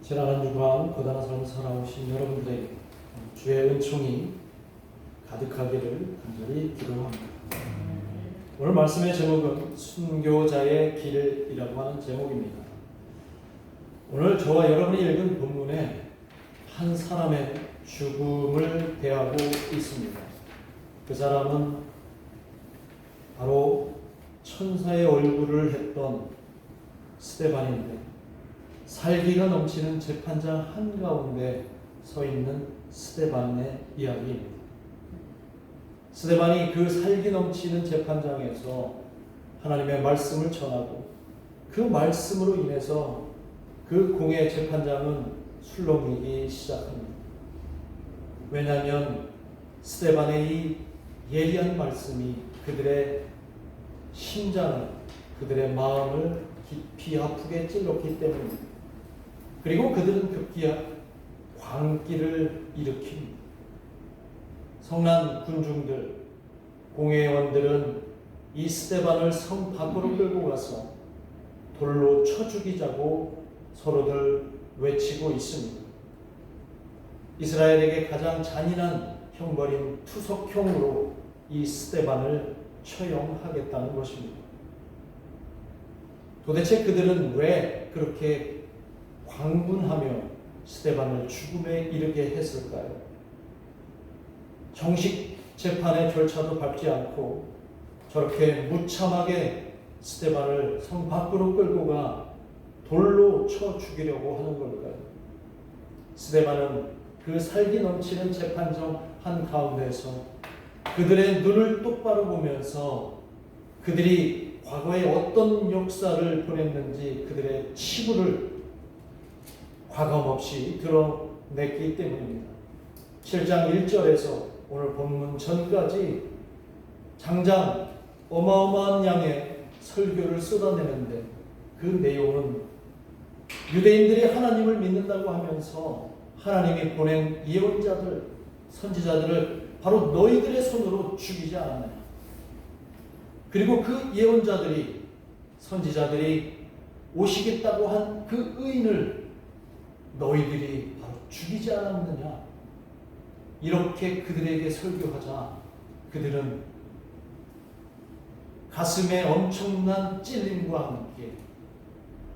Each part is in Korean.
지나간 주간 고단한 삶을 살아오신 여러분들에게 주의 은총이 가득하기를 간절히 기도합니다. 오늘 말씀의 제목은 순교자의 길이라고 하는 제목입니다. 오늘 저와 여러분이 읽은 본문에 한 사람의 죽음을 대하고 있습니다. 그 사람은 바로 천사의 얼굴을 했던 스데반인데, 살기가 넘치는 재판장 한가운데 서 있는 스데반의 이야기입니다. 스데반이 그 살기 넘치는 재판장에서 하나님의 말씀을 전하고 그 말씀으로 인해서 그 공의 재판장은 술렁이기 시작합니다. 왜냐하면 스데반의 이 예리한 말씀이 그들의 심장을, 그들의 마음을 깊이 아프게 찔렀기 때문입니다. 그리고 그들은 급기야 광기를 일으킵니다. 성난 군중들, 공회원들은 이 스데반을 성 밖으로 끌고 가서 돌로 쳐 죽이자고 서로들 외치고 있습니다. 이스라엘에게 가장 잔인한 형벌인 투석형으로 이 스데반을 처형하겠다는 것입니다. 도대체 그들은 왜 그렇게 광분하며 스데반을 죽음에 이르게 했을까요? 정식 재판의 절차도 밟지 않고 저렇게 무참하게 스데반을 성 밖으로 끌고 가 돌로 쳐 죽이려고 하는 걸까요? 스데반은 그 살기 넘치는 재판정 한가운데서 그들의 눈을 똑바로 보면서 그들이 과거에 어떤 역사를 보냈는지 그들의 치부를 과감없이 드러냈기 때문입니다. 7장 1절에서 오늘 본문 전까지 장장 어마어마한 양의 설교를 쏟아내는데, 그 내용은 유대인들이 하나님을 믿는다고 하면서 하나님이 보낸 예언자들, 선지자들을 바로 너희들의 손으로 죽이지 않았느냐. 그리고 그 예언자들이, 선지자들이 오시겠다고 한 그 의인을 너희들이 바로 죽이지 않았느냐. 이렇게 그들에게 설교하자 그들은 가슴에 엄청난 찔림과 함께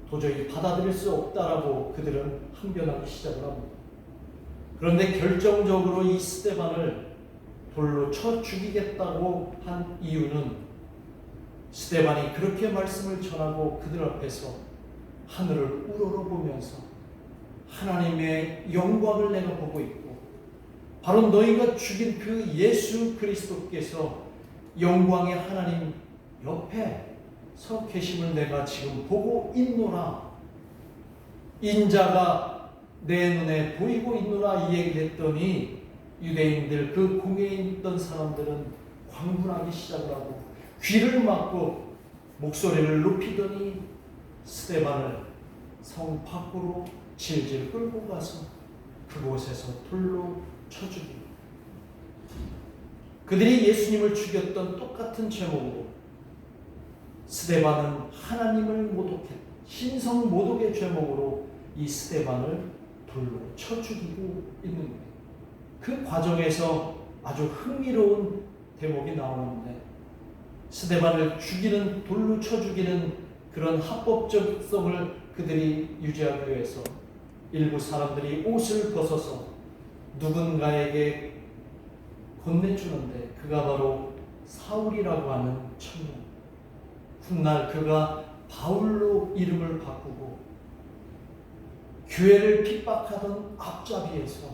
도저히 받아들일 수 없다라고 그들은 항변하기 시작을 합니다. 그런데 결정적으로 이 스데반을 돌로 쳐 죽이겠다고 한 이유는 스데반이 그렇게 말씀을 전하고 그들 앞에서 하늘을 우러러보면서 하나님의 영광을 내가 보고 있고, 바로 너희가 죽인 그 예수 그리스도께서 영광의 하나님 옆에 서 계심을 내가 지금 보고 있노라. 인자가 내 눈에 보이고 있노라, 이 얘기를 했더니 유대인들, 그 공회에 있던 사람들은 광분하기 시작을 하고 귀를 막고 목소리를 높이더니 스데반을 성 밖으로 질질 끌고 가서 그곳에서 돌로 쳐 죽입니다. 그들이 예수님을 죽였던 똑같은 제목으로 스데반은 하나님을 모독했다, 신성 모독의 제목으로 이 스데반을 돌로 쳐 죽이고 있는 거예요. 그 과정에서 아주 흥미로운 대목이 나오는데, 스데반을 죽이는, 돌로 쳐 죽이는 그런 합법적성을 그들이 유지하기 위해서 일부 사람들이 옷을 벗어서 누군가에게 건네주는데, 그가 바로 사울이라고 하는 청년. 훗날 그가 바울로 이름을 바꾸고 교회를 핍박하던 앞잡이에서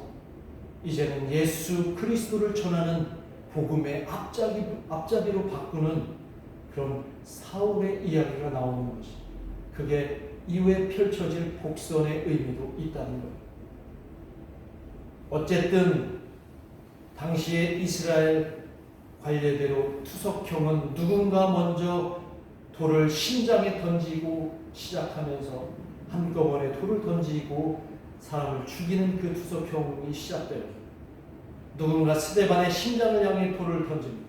이제는 예수 그리스도를 전하는 복음의 앞잡이로 바꾸는 그런 사울의 이야기가 나오는 것이, 그게 이후에 펼쳐질 복선의 의미도 있다는 거예요. 어쨌든 당시의 이스라엘 관례대로 투석형은 누군가 먼저 돌을 심장에 던지고 시작하면서 한꺼번에 돌을 던지고 사람을 죽이는 그 투석형이 시작돼요. 누군가 스데반의 심장을 향해 돌을 던집니다.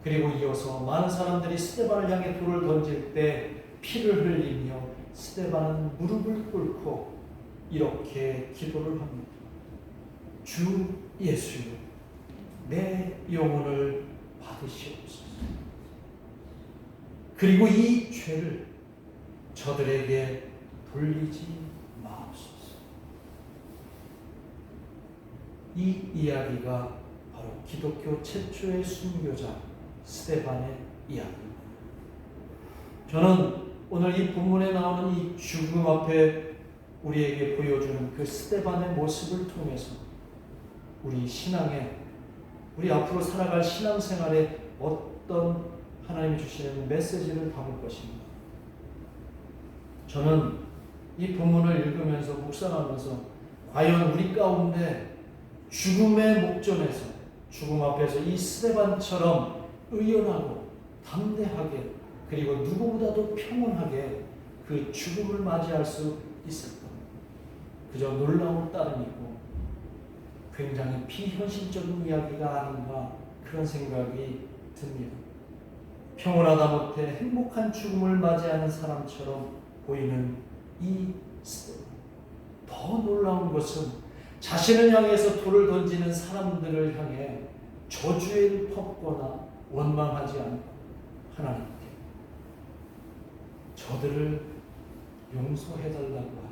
그리고 이어서 많은 사람들이 스데반을 향해 돌을 던질 때 피를 흘리며 스데반은 무릎을 꿇고 이렇게 기도를 합니다. 주 예수여, 내 영혼을 받으시옵소서. 그리고 이 죄를 저들에게 돌리지 마옵소서. 이 이야기가 바로 기독교 최초의 순교자 스데반의 이야기입니다. 저는 오늘 이 본문에 나오는 이 죽음 앞에 우리에게 보여주는 그 스데반의 모습을 통해서 우리 신앙에, 우리 앞으로 살아갈 신앙생활에 어떤 하나님이 주시는 메시지를 담을 것입니다. 저는 이 본문을 읽으면서 묵상하면서 과연 우리 가운데 죽음의 목전에서, 죽음 앞에서 이 스데반처럼 의연하고 담대하게, 그리고 누구보다도 평온하게 그 죽음을 맞이할 수 있을까? 그저 놀라울 따름이고 굉장히 비현실적인 이야기가 아닌가, 그런 생각이 듭니다. 평온하다 못해 행복한 죽음을 맞이하는 사람처럼 보이는 이 스데반. 더 놀라운 것은 자신을 향해서 돌을 던지는 사람들을 향해 저주를 퍼붓거나 원망하지 않고 하나님께 저들을 용서해달라고 하는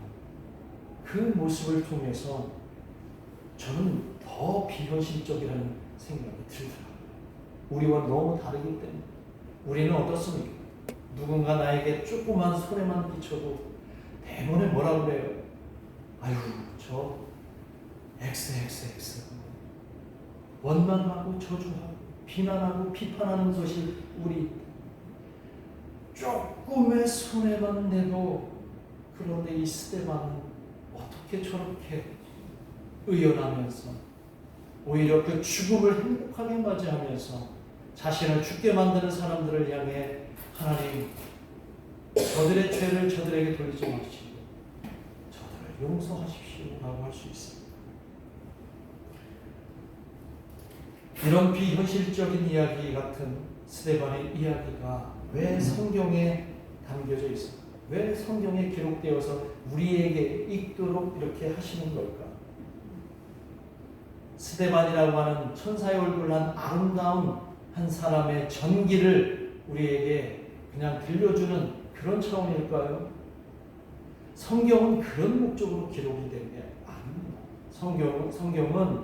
그 모습을 통해서 저는 더 비현실적이라는 생각이 들더라고요. 우리와 너무 다르기 때문에. 우리는 어떻습니까? 누군가 나에게 조그만 손해만 끼쳐도 대본에 뭐라고 그래요? 아유, 저 XXX 원망하고 저주하고 비난하고 비판하는 것이 우리 조금의 손해만 내도. 그런데 이 스데반은 어떻게 저렇게 의연하면서 오히려 그 죽음을 행복하게 맞이하면서 자신을 죽게 만드는 사람들을 향해 하나님, 저들의 죄를 저들에게 돌리지 마시고 저들을 용서하십시오 라고 할 수 있습니다. 이런 비현실적인 이야기 같은 스데반의 이야기가 왜 성경에 담겨져 있습니까? 왜 성경에 기록되어서 우리에게 읽도록 이렇게 하시는 걸까? 스데반이라고 하는 천사의 얼굴을 한 아름다운 한 사람의 전기를 우리에게 그냥 들려주는 그런 차원일까요? 성경은 그런 목적으로 기록이 된 게 아닙니다. 성경은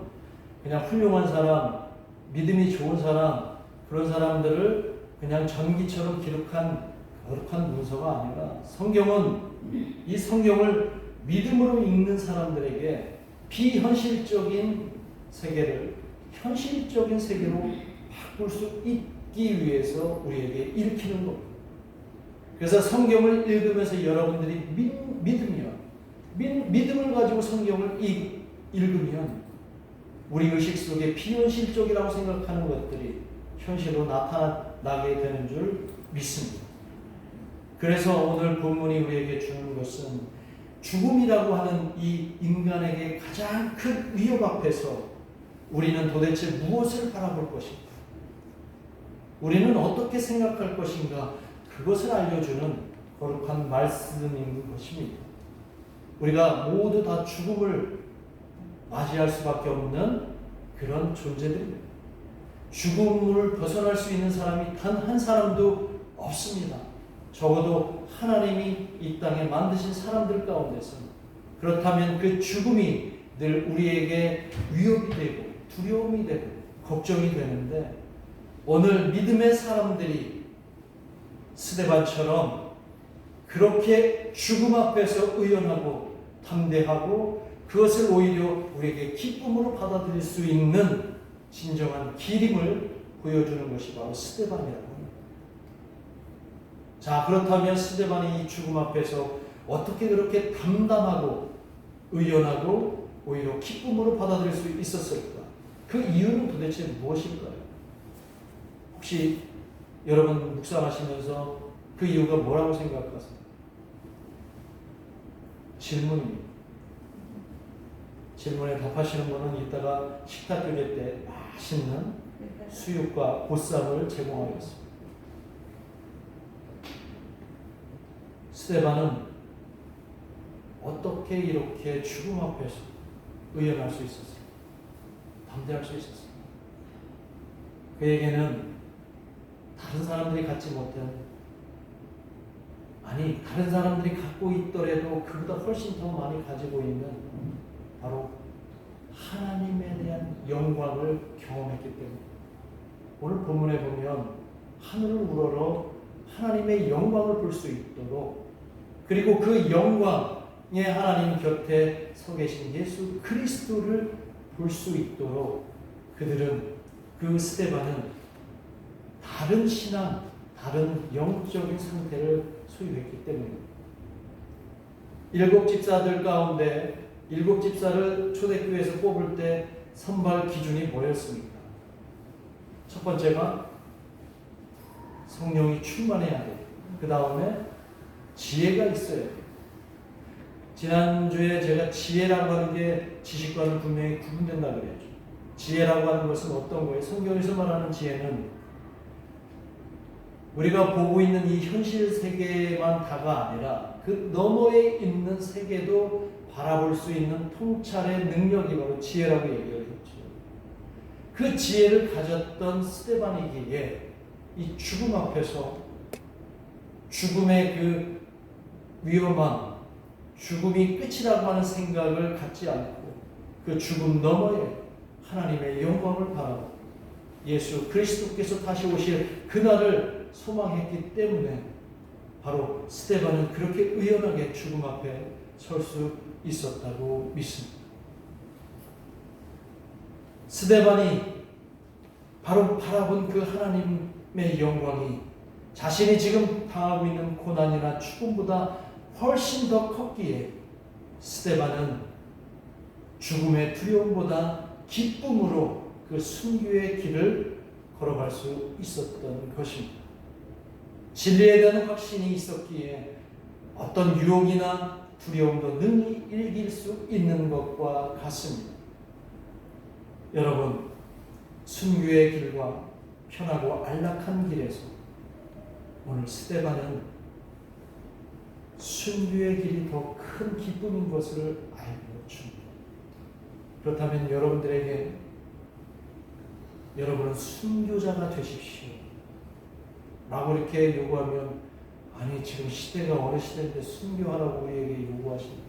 그냥 훌륭한 사람, 믿음이 좋은 사람, 그런 사람들을 그냥 전기처럼 기록한 거룩한 문서가 아니라, 성경은 이 성경을 믿음으로 읽는 사람들에게 비현실적인 세계를 현실적인 세계로 바꿀 수 있기 위해서 우리에게 일으키는 겁니다. 그래서 성경을 읽으면서 여러분들이 믿음을 가지고 성경을 읽으면 우리 의식 속에 비현실적이라고 생각하는 것들이 현실로 나타나게 되는 줄 믿습니다. 그래서 오늘 본문이 우리에게 주는 것은 죽음이라고 하는 이 인간에게 가장 큰 위협 앞에서 우리는 도대체 무엇을 바라볼 것인가? 우리는 어떻게 생각할 것인가? 그것을 알려주는 거룩한 말씀인 것입니다. 우리가 모두 다 죽음을 맞이할 수밖에 없는 그런 존재들입니다. 죽음을 벗어날 수 있는 사람이 단 한 사람도 없습니다. 적어도 하나님이 이 땅에 만드신 사람들 가운데서. 그렇다면 그 죽음이 늘 우리에게 위협이 되고 두려움이 되고 걱정이 되는데, 오늘 믿음의 사람들이 스데반처럼 그렇게 죽음 앞에서 의연하고 담대하고 그것을 오히려 우리에게 기쁨으로 받아들일 수 있는 진정한 기림을 보여주는 것이 바로 스데반이라고 합니다. 자, 그렇다면 스데반이 이 죽음 앞에서 어떻게 그렇게 담담하고 의연하고 오히려 기쁨으로 받아들일 수 있었을까? 그 이유는 도대체 무엇일까요? 혹시 여러분 묵상하시면서 그 이유가 뭐라고 생각하세요? 질문입니다. 질문에 답하시는 분은 이따가 식탁 교제 때 맛있는 수육과 보쌈을 제공하겠습니다. 스데반은 어떻게 이렇게 죽음 앞에서 의연할 수 있었을까? 담대할 수 있었을까? 그에게는 다른 사람들이 갖지 못한, 아니 다른 사람들이 갖고 있더라도 그보다 훨씬 더 많이 가지고 있는 바로 하나님에 대한 영광을 경험했기 때문에 오늘 본문에 보면 하늘을 우러러 하나님의 영광을 볼 수 있도록, 그리고 그 영광의 하나님 곁에 서 계신 예수 그리스도를 볼 수 있도록 그들은, 그 스데반은 다른 신앙, 다른 영적인 상태를 소유했기 때문입니다. 7 집사들 가운데 7 집사를 초대교회에서 뽑을 때 선발 기준이 뭐였습니까? 첫 번째가 성령이 충만해야 돼요. 그 다음에 지혜가 있어야 돼요. 지난주에 제가 지혜라고 하는 게 지식과는 분명히 구분된다 그랬죠. 지혜라고 하는 것은 어떤 거예요? 성경에서 말하는 지혜는 우리가 보고 있는 이 현실 세계만 다가 아니라 그 너머에 있는 세계도 바라볼 수 있는 통찰의 능력이 바로 지혜라고 얘기를 했죠. 그 지혜를 가졌던 스데반이기에 이 죽음 앞에서 죽음의 그 위험함, 죽음이 끝이라고 하는 생각을 갖지 않고 그 죽음 너머에 하나님의 영광을 바라보고 예수 그리스도께서 다시 오실 그날을 소망했기 때문에 바로 스데반은 그렇게 의연하게 죽음 앞에 설 수 있었다고 믿습니다. 스데반이 바로 바라본 그 하나님의 영광이 자신이 지금 당하고 있는 고난이나 죽음보다 훨씬 더 컸기에 스데반은 죽음의 두려움보다 기쁨으로 그 순교의 길을 걸어갈 수 있었던 것입니다. 진리에 대한 확신이 있었기에 어떤 유혹이나 두려움도 능히 이길 수 있는 것과 같습니다. 여러분, 순교의 길과 편하고 안락한 길에서 오늘 스데반은 순교의 길이 더 큰 기쁨인 것을 알고 줍니다. 그렇다면 여러분들에게 여러분은 순교자가 되십시오 라고 이렇게 요구하면, 아니 지금 시대가 어느 시대인데 순교하라고 우리에게 요구하십니다.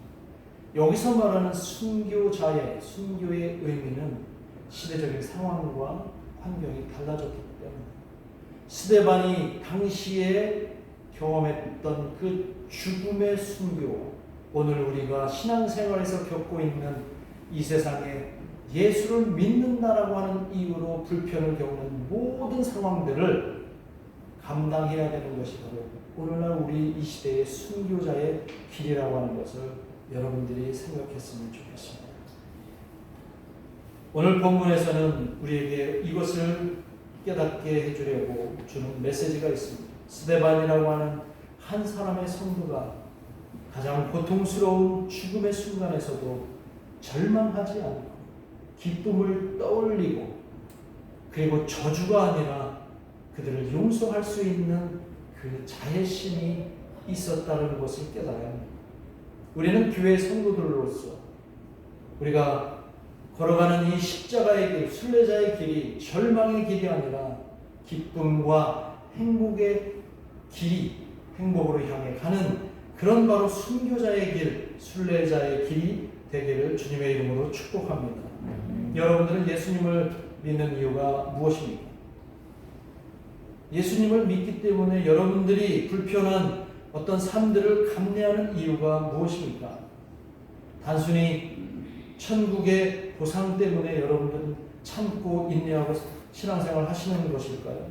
여기서 말하는 순교자의, 순교의 의미는 시대적인 상황과 환경이 달라졌기 때문에 스데반이 당시에 경험했던 그 죽음의 순교, 오늘 우리가 신앙생활에서 겪고 있는 이 세상에 예수를 믿는다라고 하는 이유로 불편을 겪는 모든 상황들을 감당해야 되는 것이 바로 오늘날 우리 이 시대의 순교자의 길이라고 하는 것을 여러분들이 생각했으면 좋겠습니다. 오늘 본문에서는 우리에게 이것을 깨닫게 해주려고 주는 메시지가 있습니다. 스데반이라고 하는 한 사람의 성도가 가장 고통스러운 죽음의 순간에서도 절망하지 않고 기쁨을 떠올리고, 그리고 저주가 아니라 그들을 용서할 수 있는 그 자애심이 있었다는 것을 깨달아야 합니다. 우리는 교회 성도들로서 우리가 걸어가는 이 십자가의 길, 순례자의 길이 절망의 길이 아니라 기쁨과 행복의 길이, 행복으로 향해 가는 그런 바로 순교자의 길, 순례자의 길이 되기를 주님의 이름으로 축복합니다. 여러분들은 예수님을 믿는 이유가 무엇입니까? 예수님을 믿기 때문에 여러분들이 불편한 어떤 삶들을 감내하는 이유가 무엇입니까? 단순히 천국의 보상 때문에 여러분들은 참고 인내하고 신앙생활 하시는 것일까요?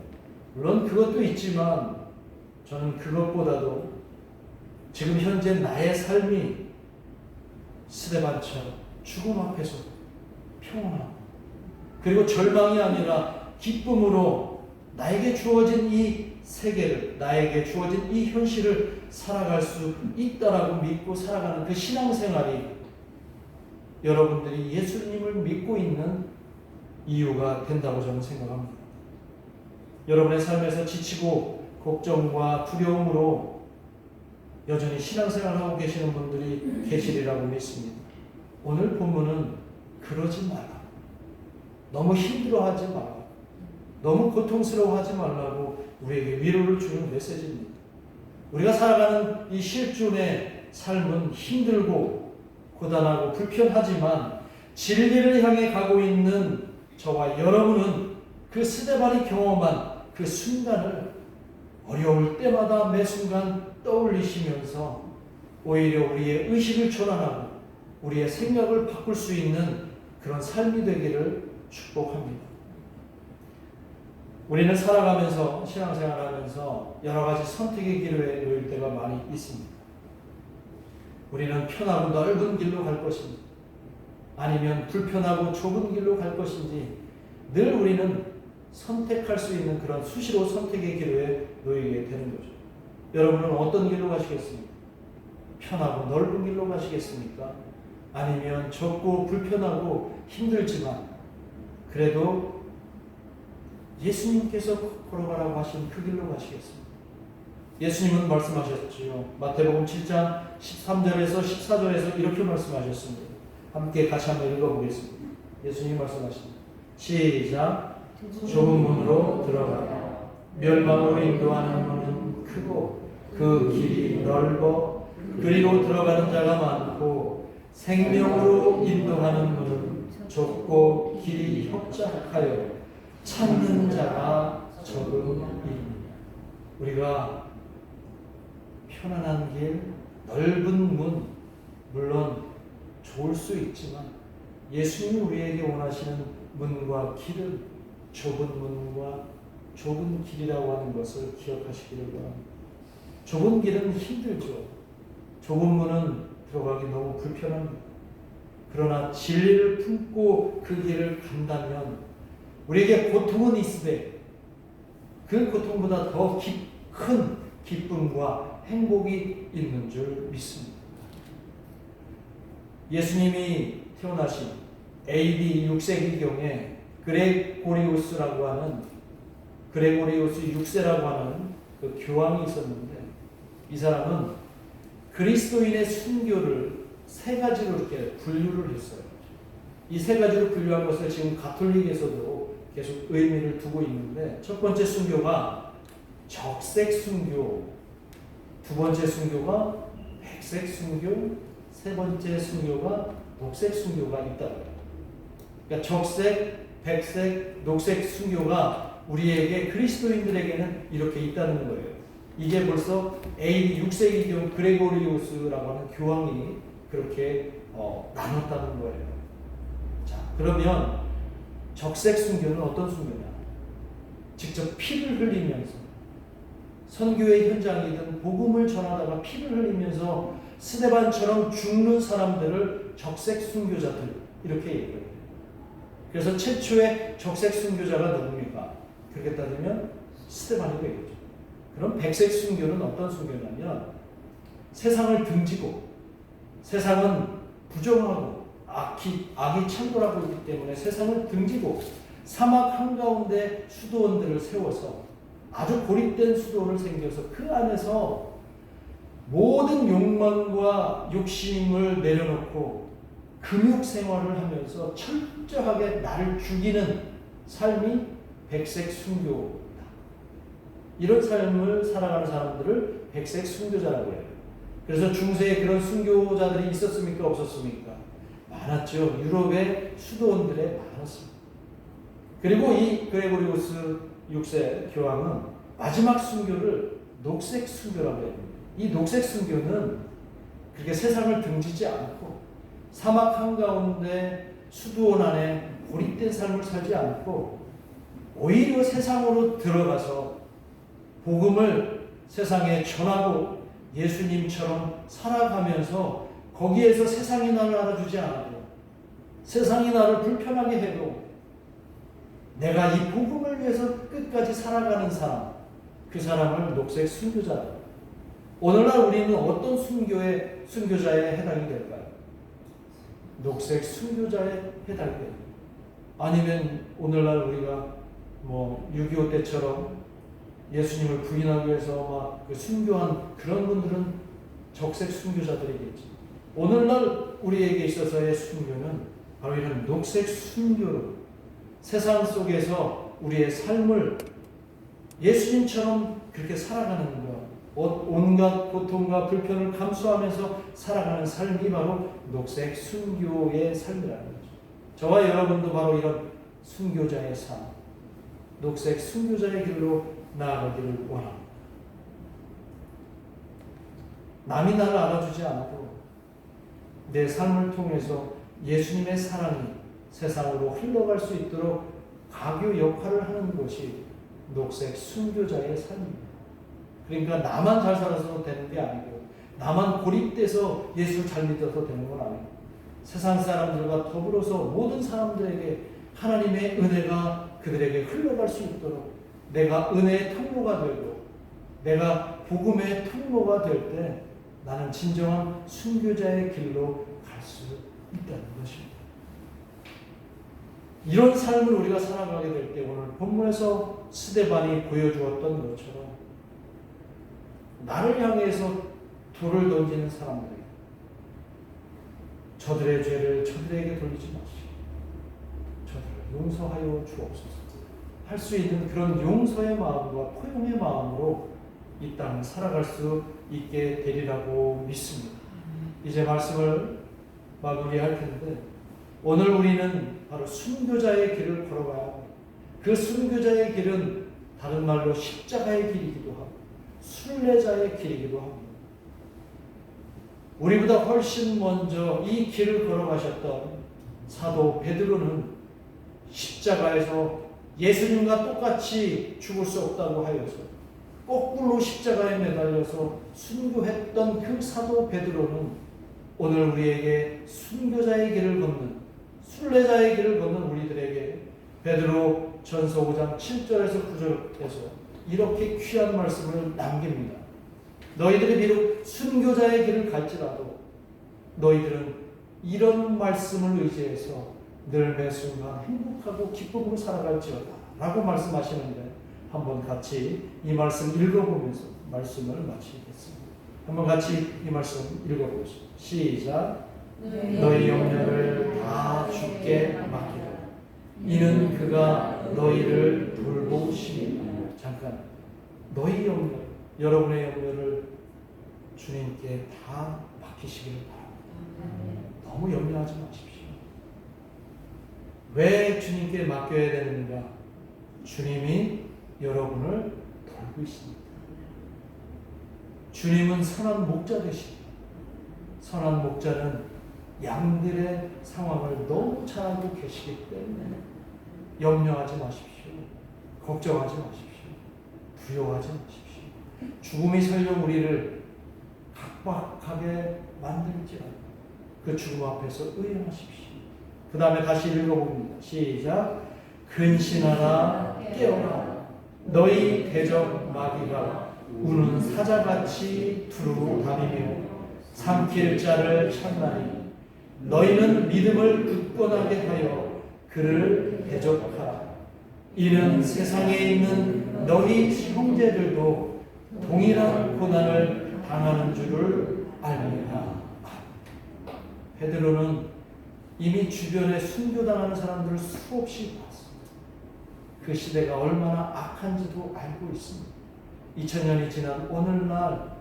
물론 그것도 있지만 저는 그것보다도 지금 현재 나의 삶이 스데반처럼 죽음 앞에서 평온하고, 그리고 절망이 아니라 기쁨으로 나에게 주어진 이 세계를, 나에게 주어진 이 현실을 살아갈 수 있다라고 믿고 살아가는 그 신앙생활이 여러분들이 예수님을 믿고 있는 이유가 된다고 저는 생각합니다. 여러분의 삶에서 지치고 걱정과 두려움으로 여전히 신앙생활을 하고 계시는 분들이 계시리라고 믿습니다. 오늘 본문은 그러지 말라. 너무 힘들어하지 말라. 너무 고통스러워하지 말라고 우리에게 위로를 주는 메시지입니다. 우리가 살아가는 이 실존의 삶은 힘들고 고단하고 불편하지만 진리를 향해 가고 있는 저와 여러분은 그 스데반이 경험한 그 순간을 어려울 때마다 매 순간 떠올리시면서 오히려 우리의 의식을 전환하고 우리의 생각을 바꿀 수 있는 그런 삶이 되기를 축복합니다. 우리는 살아가면서 신앙생활하면서 여러 가지 선택의 기로에 놓일 때가 많이 있습니다. 우리는 편하고 넓은 길로 갈 것인지 아니면 불편하고 좁은 길로 갈 것인지 늘 우리는 선택할 수 있는 그런 수시로 선택의 기로에 놓이게 되는 거죠. 여러분은 어떤 길로 가시겠습니까? 편하고 넓은 길로 가시겠습니까? 아니면 좁고 불편하고 힘들지만 그래도 예수님께서 걸어가라고 하신 그 길로 가시겠습니까? 예수님은 말씀하셨지요. 마태복음 7장 13절에서 14절에서 이렇게 말씀하셨습니다. 함께 같이 한번 읽어보겠습니다. 예수님 말씀하십니다. 시작. 좁은 문으로 들어가라. 멸망으로 인도하는 문은 크고 그 길이 넓어 그리로 들어가는 자가 많고 생명으로 인도하는 문은 좁고 길이 협착하여 찾는 자가 적음이니라. 우리가 편안한 길, 넓은 문, 물론 좋을 수 있지만 예수님이 우리에게 원하시는 문과 길은 좁은 문과 좁은 길이라고 하는 것을 기억하시기를 바랍니다. 좁은 길은 힘들죠. 좁은 문은 들어가기 너무 불편합니다. 그러나 진리를 품고 그 길을 간다면 우리에게 고통은 있으되 그 고통보다 더 큰 기쁨과 행복이 있는 줄 믿습니다. 예수님이 태어나신 AD 6세기경에 그레고리우스라고 하는 그레고리우스 6세라고 하는 그 교황이 있었는데 이 사람은 그리스도인의 순교를 세 가지로 이렇게 분류를 했어요. 이 세 가지로 분류한 것을 지금 가톨릭에서도 계속 의미를 두고 있는데 첫 번째 순교가 적색 순교, 두 번째 순교가 백색 순교, 세 번째 순교가 녹색 순교가 있다고 해요. 그러니까 적색, 백색, 녹색 순교가 우리에게 그리스도인들에게는 이렇게 있다는 거예요. 이게 벌써 AD 6세기경 그레고리우스라고 하는 교황이 그렇게 나눴다는 거예요. 자, 그러면 적색 순교는 어떤 순교냐? 직접 피를 흘리면서 선교의 현장이든 복음을 전하다가 피를 흘리면서 스데반처럼 죽는 사람들을 적색 순교자들 이렇게 얘기해요. 그래서 최초의 적색 순교자가 누굽니까? 그렇게 따지면 스데반이 되겠죠. 그럼 백색 순교는 어떤 순교냐면 세상을 등지고 세상은 부정하고 악이 창궐하고 있기 때문에 세상을 등지고 사막 한가운데 수도원들을 세워서 아주 고립된 수도원을 생겨서 그 안에서 모든 욕망과 욕심을 내려놓고 금욕 생활을 하면서 철저하게 나를 죽이는 삶이 백색 순교다. 이런 삶을 살아가는 사람들을 백색 순교자라고 해요. 그래서 중세에 그런 순교자들이 있었습니까? 없었습니까? 많았죠. 유럽의 수도원들에 많았습니다. 그리고 이 그레고리우스 6세 교황은 마지막 순교를 녹색 순교라고 합니다. 이 녹색 순교는 그렇게 세상을 등지지 않고 사막 한가운데 수도원 안에 고립된 삶을 살지 않고 오히려 세상으로 들어가서 복음을 세상에 전하고 예수님처럼 살아가면서 거기에서 세상이 나를 알아주지 않아도 세상이 나를 불편하게 해도 내가 이 복음을 위해서 끝까지 살아가는 사람, 그 사람을 녹색 순교자라고. 오늘날 우리는 어떤 순교자에 해당이 될까요? 녹색 순교자에 해당이 됩니다. 아니면 오늘날 우리가 6.25 때처럼 예수님을 부인하기 위해서 막 순교한 그런 분들은 적색 순교자들이겠지. 오늘날 우리에게 있어서의 순교는 바로 이런 녹색 순교로 세상 속에서 우리의 삶을 예수님처럼 그렇게 살아가는 것, 온갖 고통과 불편을 감수하면서 살아가는 삶이 바로 녹색 순교의 삶이라는 거죠. 저와 여러분도 바로 이런 순교자의 삶, 녹색 순교자의 길로 나아가기를 원합니다. 남이 나를 알아주지 않아도 내 삶을 통해서 예수님의 사랑이 세상으로 흘러갈 수 있도록 가교 역할을 하는 것이 녹색 순교자의 삶입니다. 그러니까 나만 잘 살아서 되는 게 아니고 나만 고립돼서 예수를 잘 믿어서 되는 건 아니고 세상 사람들과 더불어서 모든 사람들에게 하나님의 은혜가 그들에게 흘러갈 수 있도록 내가 은혜의 통로가 되고 내가 복음의 통로가 될 때 나는 진정한 순교자의 길로 갈 수 있다는 것입니다. 이런 삶을 우리가 살아가게 될 때 오늘 본문에서 스데반이 보여주었던 것처럼 나를 향해서 돌을 던지는 사람들에게 저들의 죄를 저들에게 돌리지 마시고 저들을 용서하여 주옵소서. 할 수 있는 그런 용서의 마음과 포용의 마음으로 이 땅을 살아갈 수 있게 되리라고 믿습니다. 이제 말씀을 마무리할 텐데 오늘 우리는 바로 순교자의 길을 걸어가야 합니다. 그 순교자의 길은 다른 말로 십자가의 길이기도 하고 순례자의 길이기도 합니다. 우리보다 훨씬 먼저 이 길을 걸어가셨던 사도 베드로는 십자가에서 예수님과 똑같이 죽을 수 없다고 하여서 거꾸로 십자가에 매달려서 순교했던 그 사도 베드로는 오늘 우리에게 순교자의 길을 걷는 순례자의 길을 걷는 우리들에게 베드로 전서 5장 7절에서 9절에서 이렇게 귀한 말씀을 남깁니다. 너희들이 비록 순교자의 길을 갈지라도 너희들은 이런 말씀을 의지해서 늘 매 순간 행복하고 기쁨으로 살아갈지어다 라고 말씀하시는데 한번 같이 이 말씀 읽어보면서 말씀을 마치겠습니다. 한번 같이 이 말씀 읽어보겠습니다. 시작. 너희 염려를 다 주께 맡기라. 이는 그가 너희를 돌보심이라. 잠깐 너희 염려, 여러분의 염려를 주님께 다 맡기시기를 바랍니다. 너무 염려하지 마십시오. 왜 주님께 맡겨야 되는가? 주님이 여러분을 돌고 있습니다. 주님은 선한 목자 되십니다. 선한 목자는 양들의 상황을 너무 잘 알고 계시기 때문에 염려하지 마십시오. 걱정하지 마십시오. 두려워하지 마십시오. 죽음이 설령 우리를 각박하게 만들지라도 그 죽음 앞에서 의연하십시오. 그 다음에 다시 읽어봅니다. 시작. 근신하라 깨어라. 너희 대적 마귀가 우는 사자같이 두루 다니며 삼킬 자를 찾나니 너희는 믿음을 굳건하게 하여 그를 대적하라. 이는 세상에 있는 너희 형제들도 동일한 고난을 당하는 줄을 알미라. 베드로는 이미 주변에 순교당하는 사람들을 수없이 봤습니다. 그 시대가 얼마나 악한지도 알고 있습니다. 2000년이 지난 오늘날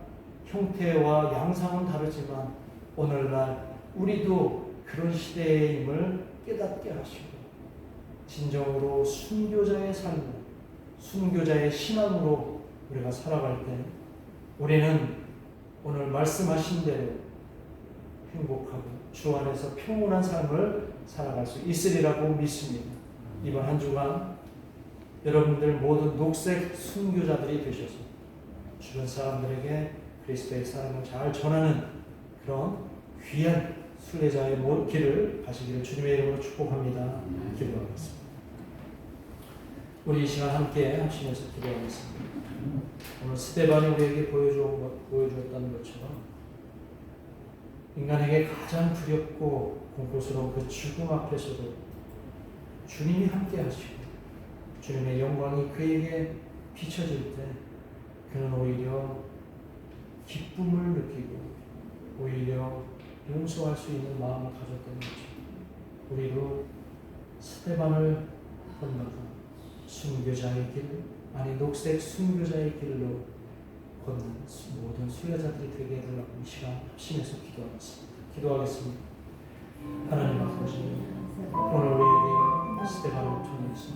형태와 양상은 다르지만 오늘날 우리도 그런 시대의 힘을 깨닫게 하시고 진정으로 순교자의 삶, 순교자의 신앙으로 우리가 살아갈 때 우리는 오늘 말씀하신 대로 행복하고 주 안에서 평온한 삶을 살아갈 수 있으리라고 믿습니다. 이번 한 주간 여러분들 모든 녹색 순교자들이 되셔서 주변 사람들에게 그리스도의 사랑을 잘 전하는 그런 귀한 순례자의 길을 가시기를 주님의 이름으로 축복합니다. 기도하겠습니다. 우리 이 시간 함께 하시면서 기도하겠습니다. 오늘 스데반이 우리에게 보여주었다는 것처럼 인간에게 가장 두렵고 공포스러운 그 죽음 앞에서도 주님이 함께 하시고 주님의 영광이 그에게 비춰질 때 그는 오히려 기쁨을 느끼고 오히려 용서할 수 있는 마음을 가졌던 거죠. 우리도 스테반을 건너서 순교자의 길, 아니 녹색 순교자의 길로 걷는 모든 수혜자들이 되게 해달라고 이 시간 합심해서 기도하겠습니다. 하나님 아버지, 오늘 우리에게 스테반을 통해서